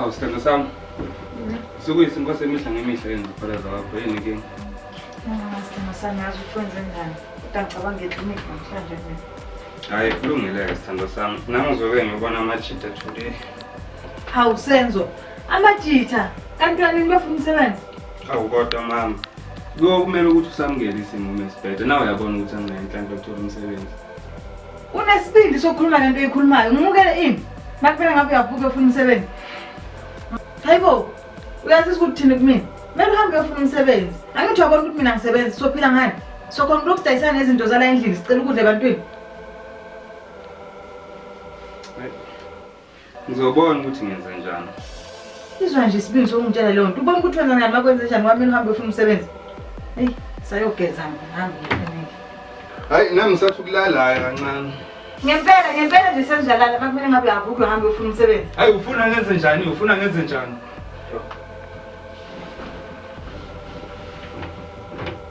Hawu sithando sami. Sokuyisimo semihla ngemihla yenziphalaza wakho yini inkinga? Sithando sami yazi ukwenze njani. Kodwa ngicabanga eklinikhi namhlanje nje. Hayi kulungile sithando sami. Nami ngizoke ngibona amachita today. Hawu Senzo, amajitha kanti kanini bafuna umsebenzi? Hawu kodwa mama. Kumele ukuthi usamukele isimo mesibhedle. Nawe uyabona ukuthi angiyinhlanhla yokuthola umsebenzi. Unesibindi sokukhuluma lento eyikhulumayo. Ngimukele ini? Makufena ngabe uyavuka ufuna umsebenzi. Hayibo, uyazi ukuthi thina kumina. Mele uhambe uyofuna umsebenzi. Angithi uyabona ukuthi mina ngisebenza sophila ngani? Sokhona ukudayisana nezinto zala endlini sicela ukudla ebantwini. Ngizobona ukuthi ngenza njani. Izwa nje isibindi sokungitshela leyo nto. Ubona ukuthi wenza ngani makwenze njani kwamele uhambe uyofuna umsebenzi. Hey, sayogeza ngihambe eklinikhi. Hayi nami ngisathi ukulala kancane. Ngempela nje senzalala makumele ngabe uyavuka uhambe uyofuna umsebenzi. Hayi ufuna ngenze njani? Ufuna ngenze njani?